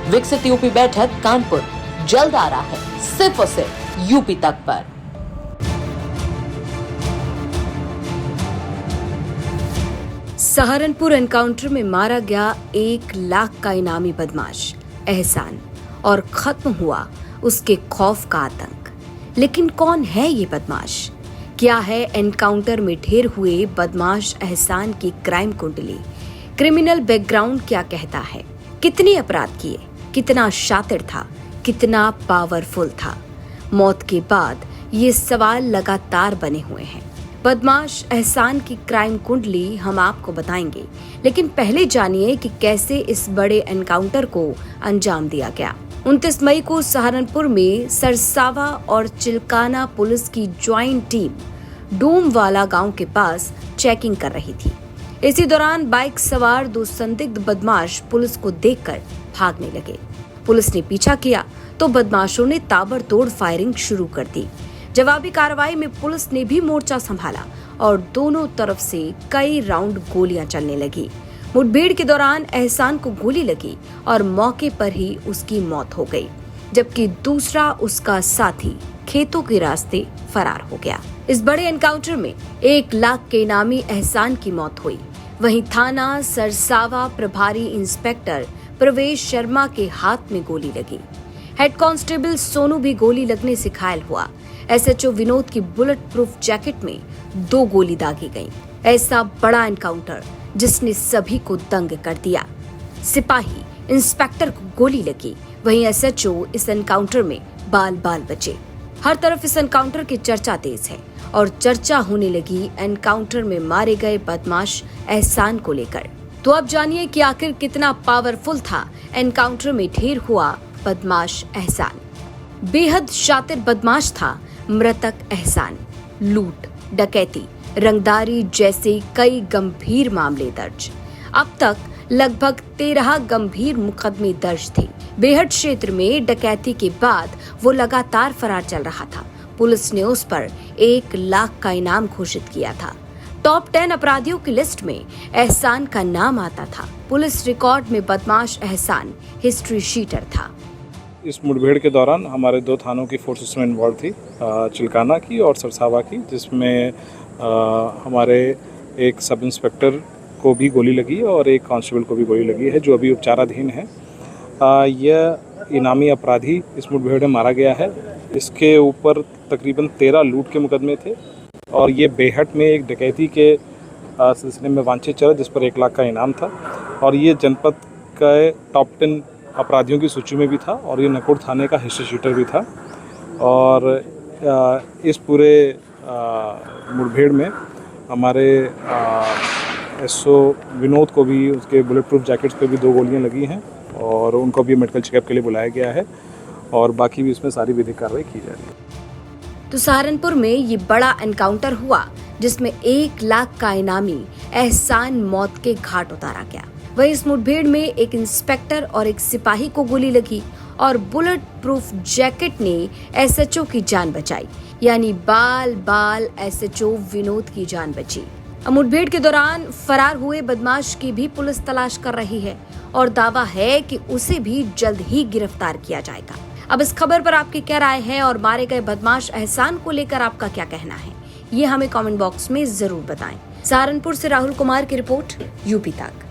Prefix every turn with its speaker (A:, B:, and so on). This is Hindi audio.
A: विकसित यूपी बैठक कानपुर जल्द आ रहा है सिर्फ और सिर्फ यूपी तक पर।
B: सहारनपुर एनकाउंटर में मारा गया 1 लाख का इनामी बदमाश एहसान और खत्म हुआ उसके खौफ का आतंक। लेकिन कौन है ये बदमाश? क्या है एनकाउंटर में ढेर हुए बदमाश एहसान की क्राइम कुंडली? क्रिमिनल बैकग्राउंड क्या कहता है? कितने अपराध किए? कितना शातिर था? कितना पावरफुल था? मौत के बाद ये सवाल लगातार बने हुए हैं। बदमाश एहसान की क्राइम कुंडली हम आपको बताएंगे, लेकिन पहले जानिए कि कैसे इस बड़े एनकाउंटर को अंजाम दिया गया। 29 मई को सहारनपुर में सरसावा और चिल्काना पुलिस की ज्वाइंट टीम डूमवाला गांव के पास चेकिंग कर रही थी। इसी दौरान बाइक सवार 2 संदिग्ध बदमाश पुलिस को देखकर भागने लगे। पुलिस ने पीछा किया तो बदमाशों ने ताबड़तोड़ फायरिंग शुरू कर दी। जवाबी कार्रवाई में पुलिस ने भी मोर्चा संभाला और दोनों तरफ से कई राउंड गोलियां चलने लगी। मुठभेड़ के दौरान एहसान को गोली लगी और मौके पर ही उसकी मौत हो गई, जबकि दूसरा उसका साथी खेतों के रास्ते फरार हो गया। इस बड़े एनकाउंटर में 1 लाख के इनामी एहसान की मौत हुई। वहीं थाना सरसावा प्रभारी इंस्पेक्टर प्रवेश शर्मा के हाथ में गोली लगी। हेड कांस्टेबल सोनू भी गोली लगने से घायल हुआ। एसएचओ विनोद की बुलेट प्रूफ जैकेट में 2 गोली दागी गईं। ऐसा बड़ा एनकाउंटर जिसने सभी को दंग कर दिया। सिपाही इंस्पेक्टर को गोली लगी, वहीं एसएचओ इस एनकाउंटर में बाल बाल बचे। हर तरफ इस एनकाउंटर की चर्चा तेज है और चर्चा होने लगी एनकाउंटर में मारे गए बदमाश एहसान को लेकर। तो अब जानिए कि आखिर कितना पावरफुल था एनकाउंटर में ढेर हुआ बदमाश एहसान। बेहद शातिर बदमाश था मृतक एहसान। लूट, डकैती, रंगदारी जैसे कई गंभीर मामले दर्ज। अब तक लगभग 13 गंभीर मुकदमे दर्ज थे। बेहट क्षेत्र में डकैती के बाद वो लगातार फरार चल रहा था। पुलिस ने उस पर 1 लाख का इनाम घोषित किया था। टॉप 10 अपराधियों की लिस्ट में एहसान का नाम आता था। पुलिस रिकॉर्ड में बदमाश एहसान हिस्ट्री शीटर था।
C: इस मुठभेड़ के दौरान हमारे 2 थानों की फोर्सेस में इन्वॉल्व थी, चिल्काना की और सरसावा की, जिसमें हमारे एक सब इंस्पेक्टर को भी गोली लगी और एक कांस्टेबल को भी गोली लगी है, जो अभी उपचाराधीन है। यह इनामी अपराधी इस मुठभेड़ में मारा गया है। इसके ऊपर तकरीबन 13 लूट के मुकदमे थे और ये बेहट में एक डकैती के सिलसिले में वांछित चला, जिस पर 1 लाख का इनाम था। और ये जनपद के टॉप 10 अपराधियों की सूची में भी था और ये नकुड़ थाने का हिस्ट्री शीटर भी था। और इस पूरे मुठभेड़ में हमारे एसओ विनोद को भी उसके बुलेट प्रूफ जैकेट्स पे भी 2 गोलियां लगी हैं और उनको भी मेडिकल चेकअप के लिए बुलाया गया है और बाकी भी इसमें सारी विधिक कार्रवाई की जा रही है।
B: तो सहारनपुर में ये बड़ा एनकाउंटर हुआ जिसमें 1 लाख का इनामी एहसान मौत के घाट उतारा गया। वहीं इस मुठभेड़ में एक इंस्पेक्टर और एक सिपाही को गोली लगी और बुलेट प्रूफ जैकेट ने एसएचओ की जान बचाई, यानी बाल बाल एसएचओ विनोद की जान बची। मुठभेड़ के दौरान फरार हुए बदमाश की भी पुलिस तलाश कर रही है और दावा है कि उसे भी जल्द ही गिरफ्तार किया जाएगा। अब इस खबर पर आपकी क्या राय है और मारे गए बदमाश एहसान को लेकर आपका क्या कहना है, ये हमें कमेंट बॉक्स में जरूर बताएं। सहारनपुर से राहुल कुमार की रिपोर्ट, यूपी तक।